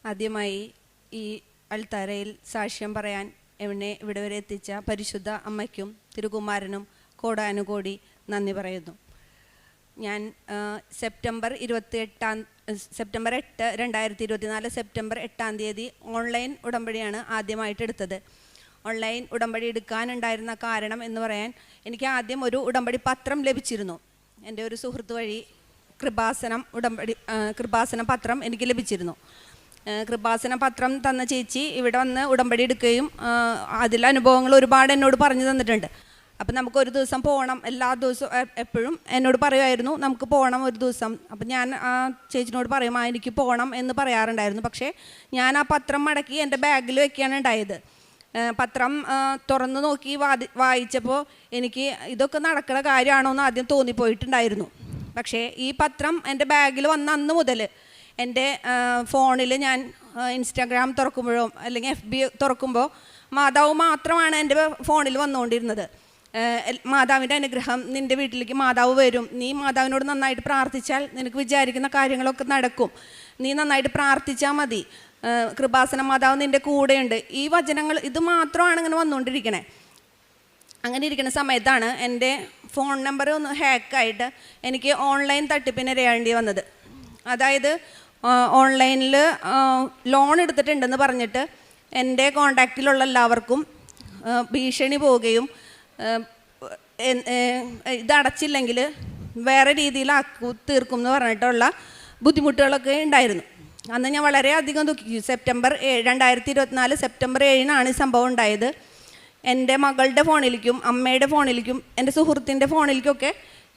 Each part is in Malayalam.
ആദ്യമായി ഈ അൾത്താരയിൽ സാക്ഷ്യം പറയാൻ എന്നെ ഇവിടെ വരെ എത്തിച്ച പരിശുദ്ധ അമ്മയ്ക്കും തിരുകുമാരനും കോടാനുകോടി നന്ദി പറയുന്നു. ഞാൻ സെപ്റ്റംബർ 8, 2024 സെപ്റ്റംബർ 8 ഓൺലൈൻ ഉടമ്പടിയാണ് ആദ്യമായിട്ട് എടുത്തത്. ഓൺലൈൻ ഉടമ്പടി എടുക്കാനുണ്ടായിരുന്ന കാരണം എന്ന് പറയാൻ, എനിക്ക് ആദ്യം ഒരു ഉടമ്പടി പത്രം ലഭിച്ചിരുന്നു. എൻ്റെ ഒരു സുഹൃത്ത് വഴി കൃപാസനം പത്രം എനിക്ക് ലഭിച്ചിരുന്നു. കൃപാസന പത്രം തന്ന ചേച്ചി ഇവിടെ വന്ന് ഉടമ്പടി എടുക്കുകയും അതിലെ അനുഭവങ്ങൾ ഒരുപാട് എന്നോട് പറഞ്ഞു തന്നിട്ടുണ്ട്. അപ്പം നമുക്കൊരു ദിവസം പോകണം, എല്ലാ ദിവസവും എപ്പോഴും എന്നോട് പറയുമായിരുന്നു നമുക്ക് പോകണം ഒരു ദിവസം. അപ്പം ഞാൻ ആ ചേച്ചിനോട് പറയും എനിക്ക് പോകണം എന്ന് പറയാറുണ്ടായിരുന്നു. പക്ഷേ ഞാൻ ആ പത്രം മടക്കി എൻ്റെ ബാഗിൽ വെക്കുകയാണ് ഉണ്ടായത്. പത്രം തുറന്നു നോക്കി വായിച്ചപ്പോൾ എനിക്ക് ഇതൊക്കെ നടക്കുന്ന കാര്യമാണോ എന്ന് ആദ്യം തോന്നിപ്പോയിട്ടുണ്ടായിരുന്നു. പക്ഷേ ഈ പത്രം എൻ്റെ ബാഗിൽ വന്ന അന്ന് മുതൽ എൻ്റെ ഫോണിൽ ഞാൻ ഇൻസ്റ്റാഗ്രാം തുറക്കുമ്പോഴോ അല്ലെങ്കിൽ FB തുറക്കുമ്പോൾ മാതാവ് മാത്രമാണ് എൻ്റെ ഫോണിൽ വന്നുകൊണ്ടിരുന്നത്. മാതാവിൻ്റെ അനുഗ്രഹം, നിൻ്റെ വീട്ടിലേക്ക് മാതാവ് വരും, നീ മാതാവിനോട് നന്നായിട്ട് പ്രാർത്ഥിച്ചാൽ നിനക്ക് വിചാരിക്കുന്ന കാര്യങ്ങളൊക്കെ നടക്കും, നീ നന്നായിട്ട് പ്രാർത്ഥിച്ചാൽ മതി, കൃപാസന മാതാവ് നിൻ്റെ കൂടെയുണ്ട്, ഈ വചനങ്ങൾ ഇത് മാത്രമാണ് ഇങ്ങനെ വന്നുകൊണ്ടിരിക്കണേ. അങ്ങനെ ഇരിക്കുന്ന സമയത്താണ് എൻ്റെ ഫോൺ നമ്പർ ഒന്ന് ഹാക്കായിട്ട് എനിക്ക് ഓൺലൈൻ തട്ടിപ്പിന് ഇരയാണ്ടി വന്നത്. അതായത് ഓൺലൈനിൽ ലോൺ എടുത്തിട്ടുണ്ടെന്ന് പറഞ്ഞിട്ട് എൻ്റെ കോണ്ടാക്റ്റിലുള്ള എല്ലാവർക്കും ഭീഷണി പോവുകയും ഇതടച്ചില്ലെങ്കിൽ വേറെ രീതിയിൽ തീർക്കും എന്ന് പറഞ്ഞിട്ടുള്ള ബുദ്ധിമുട്ടുകളൊക്കെ ഉണ്ടായിരുന്നു. അന്ന് ഞാൻ വളരെയധികം ദുഃഖിച്ചു. 2024 സെപ്റ്റംബർ 7 ഈ സംഭവം ഉണ്ടായത്. എൻ്റെ മകളുടെ ഫോണിലേക്കും അമ്മയുടെ ഫോണിലേക്കും എൻ്റെ സുഹൃത്തിൻ്റെ ഫോണിലേക്കൊക്കെ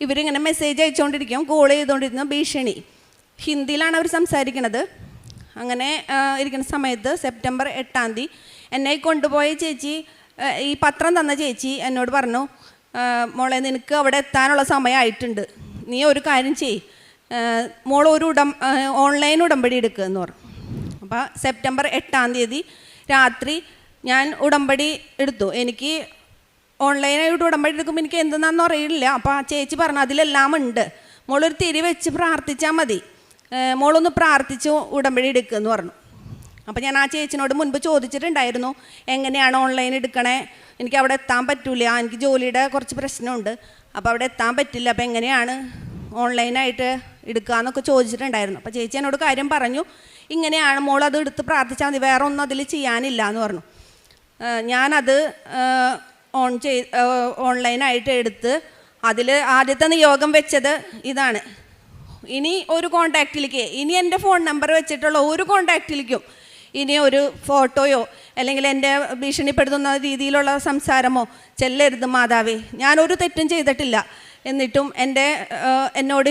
ഇവരിങ്ങനെ മെസ്സേജ് അയച്ചുകൊണ്ടിരിക്കും, കോൾ ചെയ്തുകൊണ്ടിരുന്ന ഭീഷണി. ഹിന്ദിയിലാണ് അവർ സംസാരിക്കുന്നത്. അങ്ങനെ ഇരിക്കുന്ന സമയത്ത് സെപ്റ്റംബർ 8 എന്നെ കൊണ്ടുപോയ ചേച്ചി, ഈ പത്രം തന്ന ചേച്ചി എന്നോട് പറഞ്ഞു, മോളെ നിനക്ക് അവിടെ എത്താനുള്ള സമയമായിട്ടുണ്ട്, നീ ഒരു കാര്യം ചെയ്യ്, മോൾ ഒരു ഓൺലൈൻ ഉടമ്പടി എടുക്കുക എന്ന് പറഞ്ഞു. അപ്പോൾ സെപ്റ്റംബർ 8 രാത്രി ഞാൻ ഉടമ്പടി എടുത്തു. എനിക്ക് ഓൺലൈനായിട്ട് ഉടമ്പടി എടുക്കുമ്പോൾ എനിക്ക് എന്തെന്നാണെന്ന് അറിയില്ല. അപ്പോൾ ആ ചേച്ചി പറഞ്ഞു അതിലെല്ലാം ഉണ്ട്, മോളൊരു തിരി വെച്ച് പ്രാർത്ഥിച്ചാൽ മതി, മോളൊന്ന് പ്രാർത്ഥിച്ചു ഉടമ്പടി എടുക്കുമെന്ന് പറഞ്ഞു. അപ്പോൾ ഞാൻ ആ ചേച്ചിനോട് മുൻപ് ചോദിച്ചിട്ടുണ്ടായിരുന്നു എങ്ങനെയാണ് ഓൺലൈൻ എടുക്കണേ, എനിക്ക് അവിടെ എത്താൻ പറ്റില്ല, എനിക്ക് ജോലിയുടെ കുറച്ച് പ്രശ്നമുണ്ട്, അപ്പോൾ അവിടെ എത്താൻ പറ്റില്ല, അപ്പോൾ എങ്ങനെയാണ് ഓൺലൈനായിട്ട് എടുക്കുക എന്നൊക്കെ ചോദിച്ചിട്ടുണ്ടായിരുന്നു. അപ്പോൾ ചേച്ചി എന്നോട് കാര്യം പറഞ്ഞു, ഇങ്ങനെയാണ് മോൾ അത് എടുത്ത് പ്രാർത്ഥിച്ചാൽ മതി, വേറെ ഒന്നും അതിൽ ചെയ്യാനില്ല എന്ന് പറഞ്ഞു. ഞാനത് ഓൺലൈനായിട്ട് എടുത്ത് അതിൽ ആദ്യത്തെ നിയോഗം വെച്ചത് ഇതാണ്, ഇനി ഒരു കോണ്ടാക്റ്റിലേക്ക്, ഇനി എൻ്റെ ഫോൺ നമ്പർ വെച്ചിട്ടുള്ള ഒരു കോണ്ടാക്റ്റിലേക്കും ഇനി ഒരു ഫോട്ടോയോ അല്ലെങ്കിൽ എൻ്റെ ഭീഷണിപ്പെടുത്തുന്ന രീതിയിലുള്ള സംസാരമോ ചെല്ലരുത് മാതാവേ, ഞാനൊരു തെറ്റും ചെയ്തിട്ടില്ല, എന്നിട്ടും എന്നോട്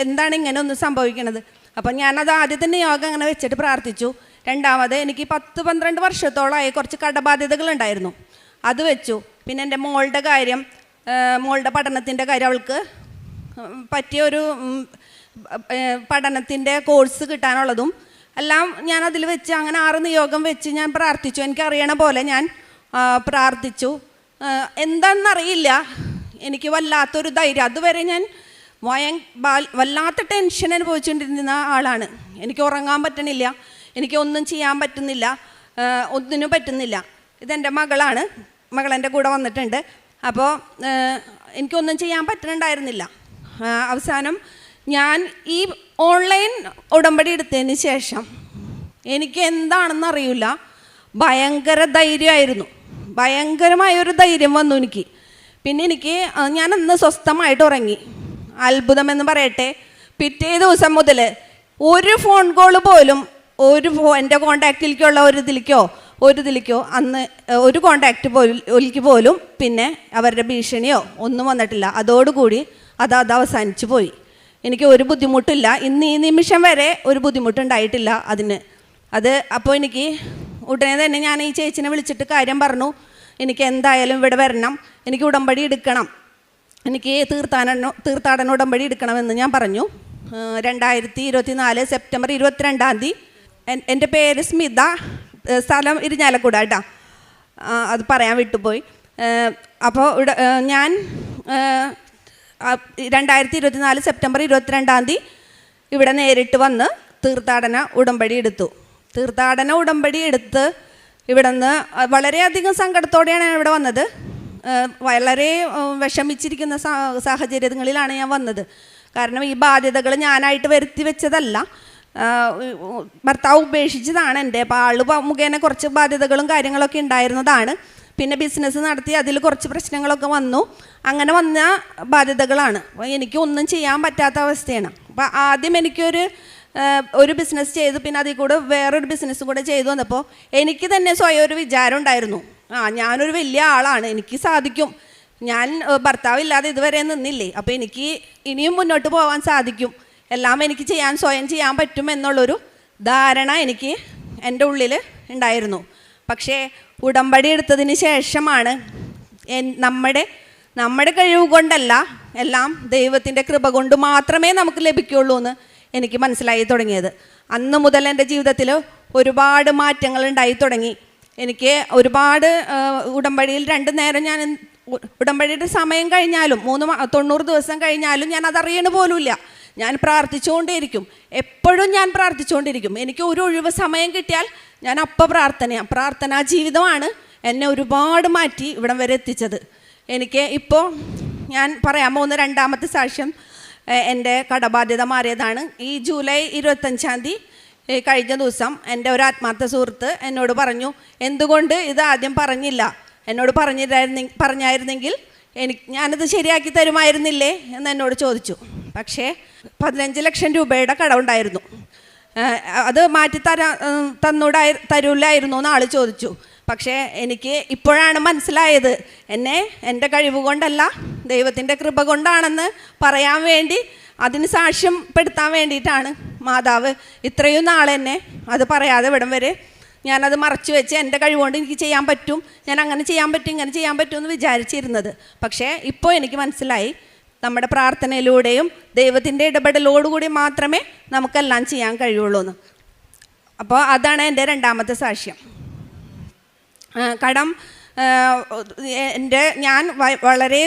എന്താണ് ഇങ്ങനെ ഒന്ന് സംഭവിക്കണത്. അപ്പം ഞാനത് ആദ്യത്തെ നിയോഗം അങ്ങനെ വെച്ചിട്ട് പ്രാർത്ഥിച്ചു. രണ്ടാമത് എനിക്ക് 10-12 വർഷത്തോളമായി കുറച്ച് കടബാധ്യതകളുണ്ടായിരുന്നു, അത് വെച്ചു. പിന്നെ എൻ്റെ മോളുടെ കാര്യം, മോളുടെ പഠനത്തിൻ്റെ കാര്യം, അവൾക്ക് പറ്റിയൊരു പഠനത്തിൻ്റെ കോഴ്സ് കിട്ടാനുള്ളതും എല്ലാം ഞാൻ അതിൽ വെച്ച് അങ്ങനെ 6 നിയോഗം വെച്ച് ഞാൻ പ്രാർത്ഥിച്ചു. എനിക്കറിയണ പോലെ ഞാൻ പ്രാർത്ഥിച്ചു. എന്താണെന്നറിയില്ല, എനിക്ക് വല്ലാത്തൊരു ധൈര്യം, അതുവരെ ഞാൻ വല്ലാത്ത ടെൻഷൻ അനുഭവിച്ചുകൊണ്ടിരുന്ന ആളാണ്. എനിക്ക് ഉറങ്ങാൻ പറ്റണില്ല, എനിക്ക് ഒന്നും ചെയ്യാൻ പറ്റുന്നില്ല, ഒന്നിനും പറ്റുന്നില്ല. ഇതെൻ്റെ മകളാണ്, മകളെൻ്റെ കൂടെ വന്നിട്ടുണ്ട്. അപ്പോൾ എനിക്കൊന്നും ചെയ്യാൻ പറ്റുന്നുണ്ടായിരുന്നില്ല. അവസാനം ഞാൻ ഈ ഓൺലൈൻ ഉടമ്പടി എടുത്തതിന് ശേഷം എനിക്ക് എന്താണെന്ന് അറിയില്ല, ഭയങ്കര ധൈര്യമായിരുന്നു, ഭയങ്കരമായൊരു ധൈര്യം വന്നു എനിക്ക്. പിന്നെ ഞാൻ അന്ന് സ്വസ്ഥമായിട്ട് ഉറങ്ങി. അത്ഭുതമെന്ന് പറയട്ടെ, പിറ്റേ ദിവസം മുതൽ ഒരു ഫോൺ കോൾ പോലും എൻ്റെ കോണ്ടാക്റ്റിലേക്കുള്ള ഒരു ഇതിലേക്കോ അന്ന് ഒരു കോണ്ടാക്റ്റ് പോലും പിന്നെ അവരുടെ ഭീഷണിയോ ഒന്നും വന്നിട്ടില്ല. അതോടുകൂടി അത് അവസാനിച്ചു പോയി. എനിക്ക് ഒരു ബുദ്ധിമുട്ടില്ല, ഇന്ന് ഈ നിമിഷം വരെ ഒരു ബുദ്ധിമുട്ടുണ്ടായിട്ടില്ല അതിന്. അപ്പോൾ എനിക്ക് ഉടനെ തന്നെ ഞാൻ ഈ ചേച്ചിനെ വിളിച്ചിട്ട് കാര്യം പറഞ്ഞു, എനിക്ക് എന്തായാലും ഇവിടെ വരണം, എനിക്ക് ഉടമ്പടി എടുക്കണം, എനിക്ക് തീർത്ഥാടന ഉടമ്പടി എടുക്കണമെന്ന് ഞാൻ പറഞ്ഞു. 2024 സെപ്റ്റംബർ 22 എൻ്റെ പേര് സ്മിത, സ്ഥലം ഇരിഞ്ഞാലക്കുട കേട്ടോ, അത് പറയാൻ വിട്ടുപോയി. അപ്പോൾ ഞാൻ 2024 സെപ്റ്റംബർ 22 ഇവിടെ നേരിട്ട് വന്ന് തീർത്ഥാടന ഉടമ്പടി എടുത്തു. തീർത്ഥാടന ഉടമ്പടി എടുത്ത് ഇവിടെ നിന്ന് വളരെയധികം സങ്കടത്തോടെയാണ് ഞാൻ ഇവിടെ വന്നത്. വളരെ വിഷമിച്ചിരിക്കുന്ന സാഹചര്യങ്ങളിലാണ് ഞാൻ വന്നത്. കാരണം ഈ ബാധ്യതകൾ ഞാനായിട്ട് വരുത്തി വെച്ചതല്ല, ഭർത്താവ് ഉപേക്ഷിച്ചതാണ് എൻ്റെ. അപ്പോൾ ആൾ മുഖേന കുറച്ച് ബാധ്യതകളും കാര്യങ്ങളൊക്കെ ഉണ്ടായിരുന്നതാണ്. പിന്നെ ബിസിനസ് നടത്തി അതിൽ കുറച്ച് പ്രശ്നങ്ങളൊക്കെ വന്നു. അങ്ങനെ വന്ന ബാധ്യതകളാണ്. അപ്പോൾ എനിക്ക് ഒന്നും ചെയ്യാൻ പറ്റാത്ത അവസ്ഥയാണ്. അപ്പോൾ ആദ്യം ഒരു ബിസിനസ് ചെയ്തു, പിന്നെ അതിൽ കൂടെ വേറൊരു ബിസിനസ് കൂടെ ചെയ്തു വന്നപ്പോൾ എനിക്ക് തന്നെ സ്വയം ഒരു വിചാരം ഉണ്ടായിരുന്നു, ഞാനൊരു വലിയ ആളാണ്, എനിക്ക് സാധിക്കും, ഞാൻ ഭർത്താവില്ലാതെ ഇതുവരെ നിന്നില്ലേ, അപ്പോൾ എനിക്ക് ഇനിയും മുന്നോട്ട് പോകാൻ സാധിക്കും, എല്ലാം എനിക്ക് സ്വയം ചെയ്യാൻ പറ്റും എന്നുള്ളൊരു ധാരണ എനിക്ക് എൻ്റെ ഉള്ളിൽ ഉണ്ടായിരുന്നു. പക്ഷേ ഉടമ്പടി എടുത്തതിന് ശേഷമാണ് നമ്മുടെ കഴിവ് കൊണ്ടല്ല, എല്ലാം ദൈവത്തിൻ്റെ കൃപ കൊണ്ട് മാത്രമേ നമുക്ക് ലഭിക്കുകയുള്ളൂ എന്ന് എനിക്ക് മനസ്സിലായി തുടങ്ങിയത്. അന്ന് മുതൽ എൻ്റെ ജീവിതത്തിൽ ഒരുപാട് മാറ്റങ്ങൾ ഉണ്ടായി തുടങ്ങി. എനിക്ക് ഒരുപാട് ഉടമ്പടിയിൽ 2 നേരം ഞാൻ ഉടമ്പടിയുടെ സമയം കഴിഞ്ഞാലും 90 ദിവസം കഴിഞ്ഞാലും ഞാൻ അതറിയണ പോലുമില്ല. ഞാൻ പ്രാർത്ഥിച്ചുകൊണ്ടേയിരിക്കും, എപ്പോഴും ഞാൻ പ്രാർത്ഥിച്ചുകൊണ്ടിരിക്കും. എനിക്ക് ഒരു ഒഴിവ് സമയം കിട്ടിയാൽ ഞാൻ പ്രാർത്ഥനാ ജീവിതമാണ് എന്നെ ഒരുപാട് മാറ്റി ഇവിടം വരെ എത്തിച്ചത്. എനിക്ക് ഇപ്പോൾ ഞാൻ പറയാൻ പോകുന്ന 2ാമത്തെ സാക്ഷ്യം എൻ്റെ കടബാധ്യത മാറിയതാണ്. ഈ ജൂലൈ 25-ാം തീയതി കഴിഞ്ഞ ദിവസം എൻ്റെ ഒരു ആത്മാർത്ഥ സുഹൃത്ത് എന്നോട് പറഞ്ഞു, എന്തുകൊണ്ട് ഇത് ആദ്യം പറഞ്ഞില്ല, എന്നോട് പറഞ്ഞായിരുന്നെങ്കിൽ ഞാനത് ശരിയാക്കി തരുമായിരുന്നില്ലേ എന്ന് എന്നോട് ചോദിച്ചു. പക്ഷേ 15 ലക്ഷം രൂപയുടെ കടമുണ്ടായിരുന്നു. അത് മാറ്റി തരൂലായിരുന്നു എന്ന് ആൾ ചോദിച്ചു. പക്ഷേ എനിക്ക് ഇപ്പോഴാണ് മനസ്സിലായത്, എൻ്റെ കഴിവ് കൊണ്ടല്ല ദൈവത്തിൻ്റെ കൃപ കൊണ്ടാണെന്ന് പറയാൻ വേണ്ടി, അതിന് സാക്ഷ്യപ്പെടുത്താൻ വേണ്ടിയിട്ടാണ് മാതാവ് ഇത്രയും നാളെന്നെ അത് പറയാതെ ഇവിടം വരെ ഞാനത് മറച്ചു വെച്ച് എൻ്റെ കഴിവുകൊണ്ട് എനിക്ക് ചെയ്യാൻ പറ്റും, ഞാൻ അങ്ങനെ ചെയ്യാൻ പറ്റും, ഇങ്ങനെ ചെയ്യാൻ പറ്റും എന്ന് വിചാരിച്ചിരുന്നത്. പക്ഷേ ഇപ്പോൾ എനിക്ക് മനസ്സിലായി, നമ്മുടെ പ്രാർത്ഥനയിലൂടെയും ദൈവത്തിൻ്റെ ഇടപെടലോടുകൂടി മാത്രമേ നമുക്കെല്ലാം ചെയ്യാൻ കഴിയുള്ളൂ എന്ന്. അപ്പോൾ അതാണ് എൻ്റെ 2ാമത്തെ സാക്ഷ്യം. കടം ഞാൻ വളരെ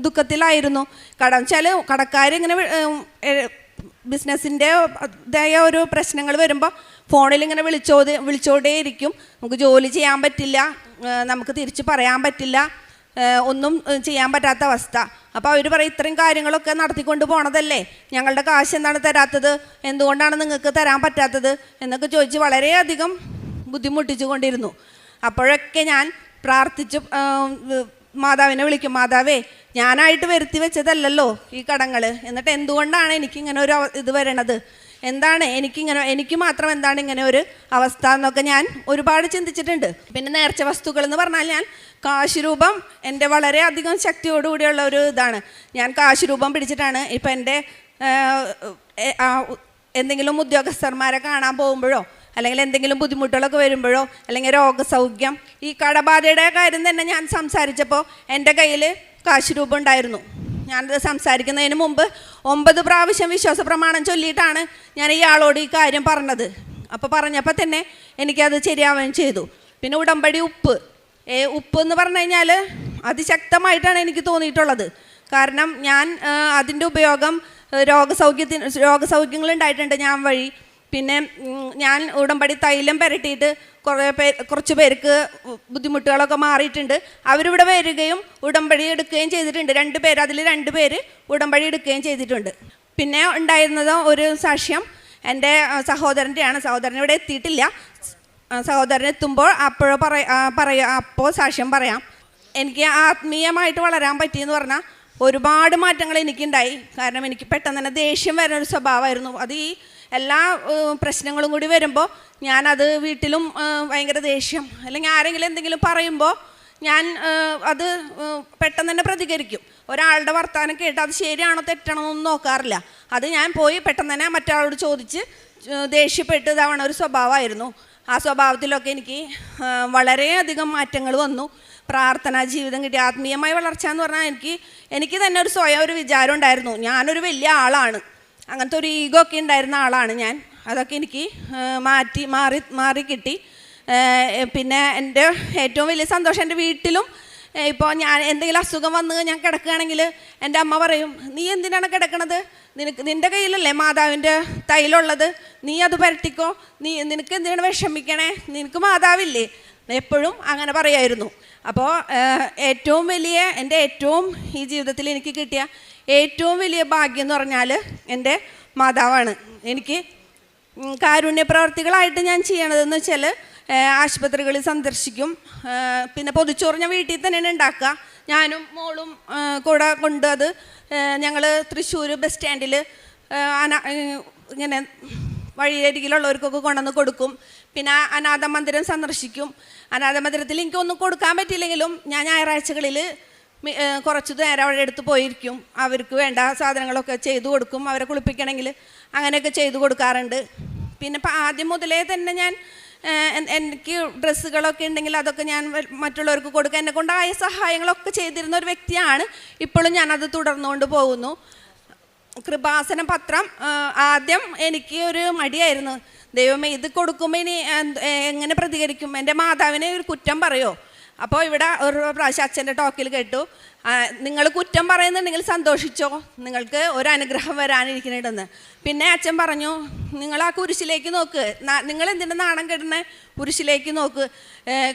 ദുഃഖത്തിലായിരുന്നു. കടം കടക്കാരിങ്ങനെ ബിസിനസ്സിൻ്റെ ഒരു പ്രശ്നങ്ങൾ വരുമ്പോൾ ഫോണിലിങ്ങനെ വിളിച്ചോണ്ടേയിരിക്കും. നമുക്ക് ജോലി ചെയ്യാൻ പറ്റില്ല, നമുക്ക് തിരിച്ച് പറയാൻ പറ്റില്ല, ഒന്നും ചെയ്യാൻ പറ്റാത്ത അവസ്ഥ. അപ്പോൾ അവർ പറയും, ഇത്രയും കാര്യങ്ങളൊക്കെ നടത്തിക്കൊണ്ട് പോണതല്ലേ, ഞങ്ങളുടെ കാശ് എന്താണ് തരാത്തത്, എന്തുകൊണ്ടാണ് നിങ്ങൾക്ക് തരാൻ പറ്റാത്തത് എന്നൊക്കെ ചോദിച്ച് വളരെയധികം ബുദ്ധിമുട്ടിച്ചു കൊണ്ടിരുന്നു. അപ്പോഴൊക്കെ ഞാൻ പ്രാർത്ഥിച്ചു മാതാവിനെ വിളിക്കും, മാതാവേ ഞാനായിട്ട് വരുത്തി വെച്ചതല്ലല്ലോ ഈ കടങ്ങൾ, എന്നിട്ട് എന്തുകൊണ്ടാണ് എനിക്കിങ്ങനെ ഒരു ഇത് വരണത്, എനിക്ക് മാത്രം എന്താണ് ഇങ്ങനെ ഒരു അവസ്ഥ എന്നൊക്കെ ഞാൻ ഒരുപാട് ചിന്തിച്ചിട്ടുണ്ട്. പിന്നെ നേർച്ച വസ്തുക്കൾ എന്ന് പറഞ്ഞാൽ ഞാൻ കാശുരൂപം എൻ്റെ വളരെയധികം ശക്തിയോടുകൂടിയുള്ള ഒരു ഇതാണ്. ഞാൻ കാശുരൂപം പിടിച്ചിട്ടാണ് ഇപ്പം എൻ്റെ എന്തെങ്കിലും ഉദ്യോഗസ്ഥന്മാരെ കാണാൻ പോകുമ്പോഴോ അല്ലെങ്കിൽ എന്തെങ്കിലും ബുദ്ധിമുട്ടുകളൊക്കെ വരുമ്പോഴോ അല്ലെങ്കിൽ രോഗസൗഖ്യം, ഈ കടബാധയുടെ കാര്യം തന്നെ ഞാൻ സംസാരിച്ചപ്പോൾ എൻ്റെ കയ്യിൽ കാശുരൂപം ഉണ്ടായിരുന്നു. ഞാനത് സംസാരിക്കുന്നതിന് മുമ്പ് 9 പ്രാവശ്യം വിശ്വാസ പ്രമാണം ചൊല്ലിയിട്ടാണ് ഞാൻ ഇയാളോട് ഈ കാര്യം പറഞ്ഞത്. അപ്പോൾ പറഞ്ഞപ്പോൾ തന്നെ എനിക്കത് ശരിയാവുകയും ചെയ്തു. പിന്നെ ഉടമ്പടി ഉപ്പ് എന്ന് പറഞ്ഞു കഴിഞ്ഞാൽ അതിശക്തമായിട്ടാണ് എനിക്ക് തോന്നിയിട്ടുള്ളത്. കാരണം ഞാൻ അതിൻ്റെ ഉപയോഗം രോഗസൗഖ്യങ്ങൾ ഉണ്ടായിട്ടുണ്ട് ഞാൻ വഴി. പിന്നെ ഞാൻ ഉടമ്പടി തൈലം പുരട്ടിയിട്ട് കുറച്ച് പേർക്ക് ബുദ്ധിമുട്ടുകളൊക്കെ മാറിയിട്ടുണ്ട്. അവരിവിടെ വരികയും ഉടമ്പടി എടുക്കുകയും ചെയ്തിട്ടുണ്ട്. 2 പേര്, അതിൽ 2 പേര് ഉടമ്പടി എടുക്കുകയും ചെയ്തിട്ടുണ്ട്. പിന്നെ ഉണ്ടായിരുന്നത് ഒരു സാക്ഷ്യം എൻ്റെ സഹോദരൻ്റെയാണ്. സഹോദരൻ ഇവിടെ എത്തിയിട്ടില്ല. സഹോദരൻ എത്തുമ്പോൾ അപ്പോൾ സാക്ഷ്യം പറയാം. എനിക്ക് ആത്മീയമായിട്ട് വളരാൻ പറ്റിയെന്ന് പറഞ്ഞാൽ ഒരുപാട് മാറ്റങ്ങൾ എനിക്കുണ്ടായി. കാരണം എനിക്ക് പെട്ടെന്ന് തന്നെ ദേഷ്യം വരുന്നൊരു സ്വഭാവമായിരുന്നു. അത് ഈ എല്ലാ പ്രശ്നങ്ങളും കൂടി വരുമ്പോൾ ഞാനത് വീട്ടിലും ഭയങ്കര ദേഷ്യം, അല്ലെങ്കിൽ ആരെങ്കിലും എന്തെങ്കിലും പറയുമ്പോൾ ഞാൻ അത് പെട്ടെന്ന് തന്നെ പ്രതികരിക്കും. ഒരാളുടെ വർത്തമാനം കേട്ട് അത് ശരിയാണോ തെറ്റാണോ എന്നൊന്നും നോക്കാറില്ല. അത് ഞാൻ പോയി പെട്ടെന്ന് തന്നെ മറ്റൊരാളോട് ചോദിച്ച് ദേഷ്യപ്പെട്ട് ഇതാവണ ഒരു സ്വഭാവമായിരുന്നു. ആ സ്വഭാവത്തിലൊക്കെ എനിക്ക് വളരെയധികം മാറ്റങ്ങൾ വന്നു. പ്രാർത്ഥനാ ജീവിതം കിട്ടി. ആത്മീയമായ വളർച്ച എന്ന് പറഞ്ഞാൽ എനിക്ക് തന്നെ സ്വയം ഒരു വിചാരം ഉണ്ടായിരുന്നു, ഞാനൊരു വലിയ ആളാണ്, അങ്ങനത്തെ ഒരു ഈഗോ ഒക്കെ ഉണ്ടായിരുന്ന ആളാണ് ഞാൻ. അതൊക്കെ എനിക്ക് മാറി കിട്ടി. പിന്നെ എൻ്റെ ഏറ്റവും വലിയ സന്തോഷം എൻ്റെ വീട്ടിലും ഇപ്പോൾ ഞാൻ എന്തെങ്കിലും അസുഖം വന്ന് ഞാൻ കിടക്കുകയാണെങ്കിൽ എൻ്റെ അമ്മ പറയും, നീ എന്തിനാണ് കിടക്കണത്, നിൻ്റെ കയ്യിലല്ലേ മാതാവിൻ്റെ തൈലുള്ളത്, നീ അത് പുരട്ടിക്കോ, നിനക്ക് എന്തിനാണ് വിഷമിക്കണേ, നിനക്ക് മാതാവില്ലേ, എപ്പോഴും അങ്ങനെ പറയായിരുന്നു. അപ്പോൾ എൻ്റെ ഏറ്റവും ഈ ജീവിതത്തിൽ എനിക്ക് കിട്ടിയ ഏറ്റവും വലിയ ഭാഗ്യം എന്ന് പറഞ്ഞാൽ എൻ്റെ മാതാവാണ്. എനിക്ക് കാരുണ്യ പ്രവർത്തികളായിട്ട് ഞാൻ ചെയ്യണതെന്ന് വെച്ചാൽ ആശുപത്രികളിൽ സന്ദർശിക്കും. പിന്നെ പൊതിച്ചോറ് ഞാൻ വീട്ടിൽ തന്നെയാണ് ഉണ്ടാക്കുക. ഞാനും മോളും കൂടെ കൊണ്ട് അത് ഞങ്ങൾ തൃശ്ശൂർ ബസ് സ്റ്റാൻഡിൽ ഇങ്ങനെ വഴിയരികിലുള്ളവർക്കൊക്കെ കൊണ്ടുവന്ന് കൊടുക്കും. പിന്നെ അനാഥ മന്ദിരം സന്ദർശിക്കും. അനാഥ മന്ദിരത്തിൽ എനിക്കൊന്നും കൊടുക്കാൻ പറ്റിയില്ലെങ്കിലും ഞാൻ ഞായറാഴ്ചകളിൽ കുറച്ച് നേരം അവിടെ എടുത്ത് പോയിരിക്കും. അവർക്ക് വേണ്ട സാധനങ്ങളൊക്കെ ചെയ്തു കൊടുക്കും. അവരെ കുളിപ്പിക്കണമെങ്കിൽ അങ്ങനെയൊക്കെ ചെയ്തു കൊടുക്കാറുണ്ട്. പിന്നെ ഇപ്പം ആദ്യം മുതലേ തന്നെ ഞാൻ എനിക്ക് ഡ്രസ്സുകളൊക്കെ ഉണ്ടെങ്കിൽ അതൊക്കെ ഞാൻ മറ്റുള്ളവർക്ക് കൊടുക്കുക, എന്നെ കൊണ്ടായ സഹായങ്ങളൊക്കെ ചെയ്തിരുന്ന ഒരു വ്യക്തിയാണ്. ഇപ്പോഴും ഞാനത് തുടർന്നുകൊണ്ട് പോകുന്നു. കൃപാസന പത്രം ആദ്യം എനിക്ക് ഒരു മടിയായിരുന്നു. ദൈവമേ, ഇത് കൊടുക്കുമ്പോൾ ഇനി എങ്ങനെ പ്രതികരിക്കും, എൻ്റെ മാതാവിനെ ഒരു കുറ്റം പറയുമോ. അപ്പോൾ ഇവിടെ ഒരു പ്രാവശ്യം അച്ഛൻ്റെ ടോക്കിൽ കേട്ടു, നിങ്ങൾ കുറ്റം പറയുന്നുണ്ടെങ്കിൽ സന്തോഷിച്ചോ, നിങ്ങൾക്ക് ഒരു അനുഗ്രഹം വരാനിരിക്കുന്നുണ്ടെന്ന്. പിന്നെ അച്ഛൻ പറഞ്ഞു, നിങ്ങൾ ആ കുരിശിലേക്ക് നോക്ക്, നിങ്ങൾ എന്തിൻ്റെ നാണം കെടുന്ന കുരിശിലേക്ക് നോക്ക്,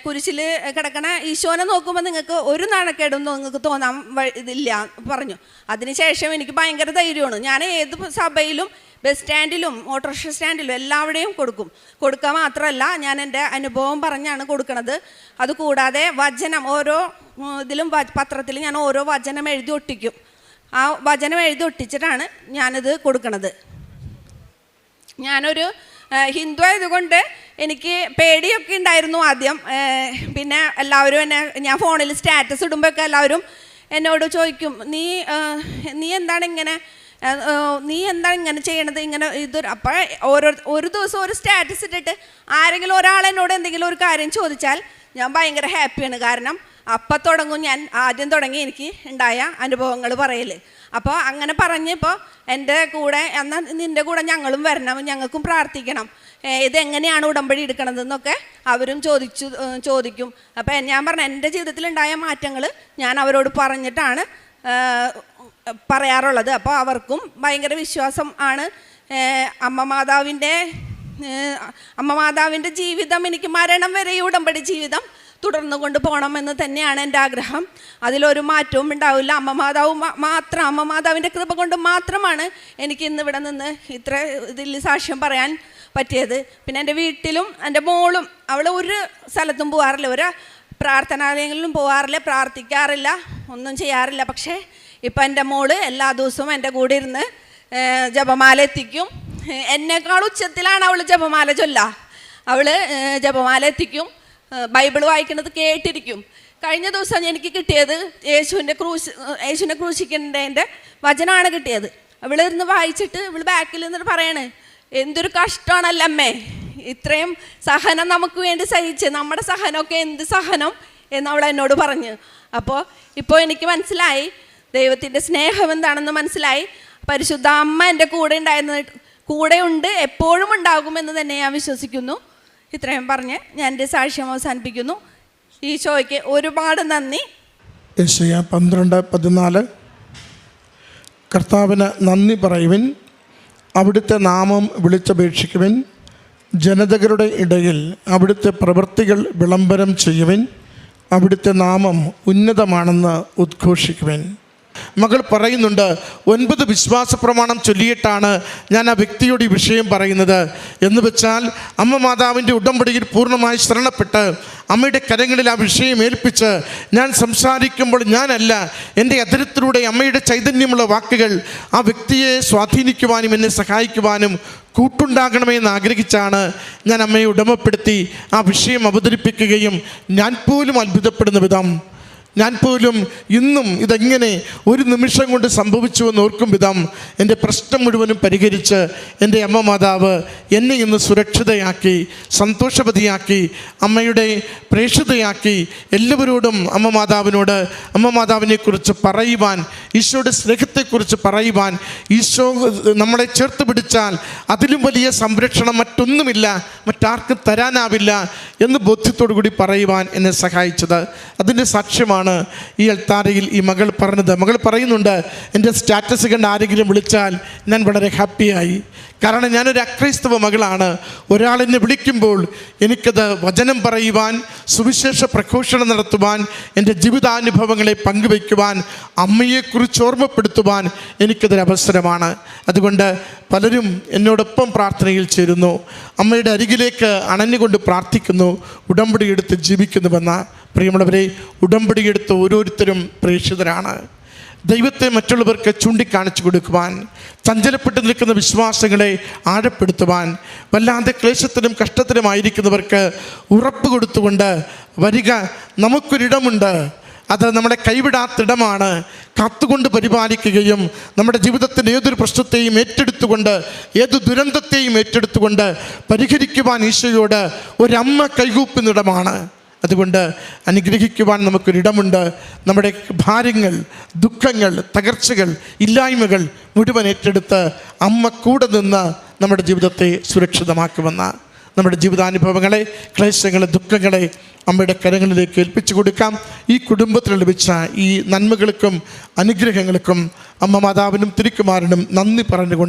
കുരിശിൽ കിടക്കണ ഈശോനെ നോക്കുമ്പോൾ നിങ്ങൾക്ക് ഒരു നാണക്കേടും നിങ്ങൾക്ക് തോന്നാൻ ഇതില്ല പറഞ്ഞു. അതിനുശേഷം എനിക്ക് ഭയങ്കര ധൈര്യമാണ്. ഞാൻ ഏത് സഭയിലും ബസ് സ്റ്റാൻഡിലും ഓട്ടോറിക്ഷ സ്റ്റാൻഡിലും എല്ലാവിടെയും കൊടുക്കുക മാത്രമല്ല, ഞാൻ എൻ്റെ അനുഭവം പറഞ്ഞാണ് കൊടുക്കുന്നത്. അതുകൂടാതെ വചനം ഓരോ ഇതിലും പത്രത്തിൽ ഞാൻ ഓരോ വചനം എഴുതി ഒട്ടിക്കും. ആ വചനം എഴുതി ഒട്ടിച്ചിട്ടാണ് ഞാനിത് കൊടുക്കുന്നത്. ഞാനൊരു ഹിന്ദു ആയതുകൊണ്ട് എനിക്ക് പേടിയൊക്കെ ഉണ്ടായിരുന്നു ആദ്യം. പിന്നെ എല്ലാവരും ഞാൻ ഫോണിൽ സ്റ്റാറ്റസ് ഇടുമ്പോഴൊക്കെ എല്ലാവരും എന്നോട് ചോദിക്കും, നീ എന്താണ് ഇങ്ങനെ ചെയ്യണത്, ഇങ്ങനെ ഇതൊരു. അപ്പോൾ ഒരു ദിവസം ഒരു സ്റ്റാറ്റസ് ഇട്ടിട്ട് ആരെങ്കിലും ഒരാളെന്നോട് എന്തെങ്കിലും ഒരു കാര്യം ചോദിച്ചാൽ ഞാൻ ഭയങ്കര ഹാപ്പിയാണ്. കാരണം അപ്പം തുടങ്ങും ഞാൻ ആദ്യം തുടങ്ങി എനിക്ക് ഉണ്ടായ അനുഭവങ്ങൾ പറയൽ. അപ്പോൾ അങ്ങനെ പറഞ്ഞപ്പോൾ എൻ്റെ കൂടെ എന്നാൽ നിൻ്റെ കൂടെ ഞങ്ങളും വരണം, ഞങ്ങൾക്കും പ്രാർത്ഥിക്കണം, ഇതെങ്ങനെയാണ് ഉടമ്പടി എടുക്കണതെന്നൊക്കെ അവരും ചോദിക്കും. അപ്പോൾ ഞാൻ പറഞ്ഞ എൻ്റെ ജീവിതത്തിലുണ്ടായ മാറ്റങ്ങൾ ഞാൻ അവരോട് പറഞ്ഞിട്ടാണ് പറയാറുള്ളത്. അപ്പോൾ അവർക്കും ഭയങ്കര വിശ്വാസം ആണ്. അമ്മ മാതാവിൻ്റെ ജീവിതം എനിക്ക് മരണം വരെ ഈ ഉടമ്പടി ജീവിതം തുടർന്നു കൊണ്ട് പോകണമെന്ന് തന്നെയാണ് എൻ്റെ ആഗ്രഹം. അതിലൊരു മാറ്റവും ഉണ്ടാവില്ല. അമ്മ മാതാവിൻ്റെ കൃപ കൊണ്ട് മാത്രമാണ് എനിക്ക് ഇന്ന് ഇവിടെ നിന്ന് ഇത്ര ഇതിൽ സാക്ഷ്യം പറയാൻ പറ്റിയത്. പിന്നെ എൻ്റെ വീട്ടിലും എൻ്റെ മോളും, അവൾ ഒരു സ്ഥലത്തും പോകാറില്ല, ഒരു പ്രാർത്ഥനാലയങ്ങളിലും പോകാറില്ല, പ്രാർത്ഥിക്കാറില്ല, ഒന്നും ചെയ്യാറില്ല. പക്ഷേ ഇപ്പം എൻ്റെ മോള് എല്ലാ ദിവസവും എൻ്റെ കൂടെ ഇരുന്ന് ജപമാല എത്തിക്കും. എന്നെക്കാൾ ഉച്ചത്തിലാണ് അവൾ ജപമാല ചൊല്ല. അവൾ ജപമാല എത്തിക്കും, ബൈബിൾ വായിക്കുന്നത് കേട്ടിരിക്കും. കഴിഞ്ഞ ദിവസം എനിക്ക് കിട്ടിയത് യേശുവിനെ ക്രൂശിക്കേണ്ടതിൻ്റെ വചനമാണ് കിട്ടിയത്. അവളിരുന്ന് വായിച്ചിട്ട് ഇവൾ ബാക്കിൽ നിന്നിട്ട് പറയണേ, എന്തൊരു കഷ്ടമാണല്ലോ അമ്മേ, ഇത്രയും സഹനം നമുക്ക് വേണ്ടി സഹിച്ച്, നമ്മുടെ സഹനമൊക്കെ എന്ത് സഹനം എന്ന് അവൾ എന്നോട് പറഞ്ഞു. ഇപ്പോൾ എനിക്ക് മനസ്സിലായി ദൈവത്തിൻ്റെ സ്നേഹം എന്താണെന്ന് മനസ്സിലായി. പരിശുദ്ധ അമ്മ എൻ്റെ കൂടെയുണ്ട്, എപ്പോഴും ഉണ്ടാകുമെന്ന് തന്നെ ഞാൻ വിശ്വസിക്കുന്നു. ഇത്രയും പറഞ്ഞ് ഞാൻ എൻ്റെ സാക്ഷ്യം അവസാനിപ്പിക്കുന്നു. ഈശോയ്ക്ക് ഒരുപാട് നന്ദി. യെശയ്യാ 12:14 കർത്താവിന് നന്ദി പറയുവിൻ, അവിടുത്തെ നാമം വിളിച്ചപേക്ഷിക്കുവിൻ, ജനതകളുടെ ഇടയിൽ അവിടുത്തെ പ്രവൃത്തികൾ വിളംബരം ചെയ്യുവിൻ, അവിടുത്തെ നാമം ഉന്നതമാണെന്ന് ഉദ്ഘോഷിക്കുവിൻ. മകൾ പറയുന്നുണ്ട്, 9 വിശ്വാസ പ്രമാണം ചൊല്ലിയിട്ടാണ് ഞാൻ ആ വ്യക്തിയോട് ഈ വിഷയം പറയുന്നത് എന്ന് വെച്ചാൽ, അമ്മ മാതാവിൻ്റെ ഉടമ്പടിയിൽ പൂർണ്ണമായി ശരണപ്പെട്ട് അമ്മയുടെ കരങ്ങളിൽ ആ വിഷയം ഏൽപ്പിച്ച് ഞാൻ സംസാരിക്കുമ്പോൾ ഞാനല്ല, എൻ്റെ അതിരത്തിലൂടെ അമ്മയുടെ ചൈതന്യമുള്ള വാക്കുകൾ ആ വ്യക്തിയെ സ്വാധീനിക്കുവാനും എന്നെ സഹായിക്കുവാനും കൂട്ടുണ്ടാകണമെന്ന് ആഗ്രഹിച്ചാണ് ഞാൻ അമ്മയെ ഉടമപ്പെടുത്തി ആ വിഷയം അവതരിപ്പിക്കുകയും ഞാൻ പോലും അത്ഭുതപ്പെടുന്ന വിധം, ഞാൻ പോലും ഇന്നും ഇതെങ്ങനെ ഒരു നിമിഷം കൊണ്ട് സംഭവിച്ചുവെന്ന് ഓർക്കും വിധം എൻ്റെ പ്രശ്നം മുഴുവനും പരിഹരിച്ച് എൻ്റെ അമ്മ മാതാവ് എന്നെ ഇന്ന് സുരക്ഷിതയാക്കി, സന്തോഷവതിയാക്കി, അമ്മയുടെ പ്രേക്ഷിതയാക്കി. എല്ലാവരോടും അമ്മ മാതാവിനെക്കുറിച്ച് പറയുവാൻ, ഈശോയുടെ സ്നേഹത്തെക്കുറിച്ച് പറയുവാൻ, ഈശോ നമ്മളെ ചേർത്ത് പിടിച്ചാൽ അതിലും വലിയ സംരക്ഷണം മറ്റൊന്നുമില്ല, മറ്റാർക്കും തരാനാവില്ല എന്ന് ബോധ്യത്തോടു കൂടി പറയുവാൻ എന്നെ സഹായിച്ചത്. അതിൻ്റെ സാക്ഷ്യമാണ് ഈ അൾത്താരയിൽ ഈ മകൾ പറഞ്ഞത്. മകൾ പറയുന്നുണ്ട്, എൻ്റെ സ്റ്റാറ്റസ് കണ്ട് ആരെങ്കിലും വിളിച്ചാൽ ഞാൻ വളരെ ഹാപ്പിയായി. കാരണം ഞാനൊരു അക്രൈസ്തവ മകളാണ്. ഒരാളെന്നെ വിളിക്കുമ്പോൾ എനിക്കത് വചനം പറയുവാൻ, സുവിശേഷ പ്രഘോഷണം നടത്തുവാൻ, എൻ്റെ ജീവിതാനുഭവങ്ങളെ പങ്കുവയ്ക്കുവാൻ, അമ്മയെക്കുറിച്ച് ഓർമ്മപ്പെടുത്തുവാൻ എനിക്കതൊരവസരമാണ്. അതുകൊണ്ട് പലരും എന്നോടൊപ്പം പ്രാർത്ഥനയിൽ ചേരുന്നു, അമ്മയുടെ അരികിലേക്ക് അണഞ്ഞുകൊണ്ട് പ്രാർത്ഥിക്കുന്നു, ഉടമ്പടിയെടുത്ത് ജീവിക്കുന്നുവെന്ന. പ്രിയമുള്ളവരെ, ഉടമ്പടിയെടുത്ത് ഓരോരുത്തരും പ്രേക്ഷിതരാണ്. ദൈവത്തെ മറ്റുള്ളവർക്ക് ചൂണ്ടിക്കാണിച്ചു കൊടുക്കുവാൻ, ചഞ്ചലപ്പെട്ട് നിൽക്കുന്ന വിശ്വാസങ്ങളെ ആഴപ്പെടുത്തുവാൻ, വല്ലാതെ ക്ലേശത്തിലും കഷ്ടത്തിലുമായിരിക്കുന്നവർക്ക് ഉറപ്പ് കൊടുത്തുകൊണ്ട് വരിക, നമുക്കൊരിടമുണ്ട്, അത് നമ്മളെ കൈവിടാത്തിടമാണ്, കാത്തുകൊണ്ട് പരിപാലിക്കുകയും നമ്മുടെ ജീവിതത്തിൻ്റെ ഏതൊരു പ്രശ്നത്തെയും ഏറ്റെടുത്തുകൊണ്ട്, ഏത് ദുരന്തത്തെയും ഏറ്റെടുത്തുകൊണ്ട് പരിഹരിക്കുവാൻ ഈശോയോട് ഒരമ്മ കൈകൂപ്പുന്നിടമാണ്. അതുകൊണ്ട് അനുഗ്രഹിക്കുവാൻ നമുക്കൊരിടമുണ്ട്. നമ്മുടെ ഭാരങ്ങൾ, ദുഃഖങ്ങൾ, തകർച്ചകൾ, ഇല്ലായ്മകൾ മുഴുവൻ ഏറ്റെടുത്ത് അമ്മ കൂടെ നിന്ന് നമ്മുടെ ജീവിതത്തെ സുരക്ഷിതമാക്കുമെന്ന. നമ്മുടെ ജീവിതാനുഭവങ്ങളെ, ക്ലേശങ്ങളെ, ദുഃഖങ്ങളെ അമ്മയുടെ കരങ്ങളിലേക്ക് ഏൽപ്പിച്ചു കൊടുക്കാം. ഈ കുടുംബത്തിൽ ലഭിച്ച ഈ നന്മകൾക്കും അനുഗ്രഹങ്ങൾക്കും അമ്മ മാതാവിനും തിരുക്കുമാരനും നന്ദി പറഞ്ഞുകൊണ്ട്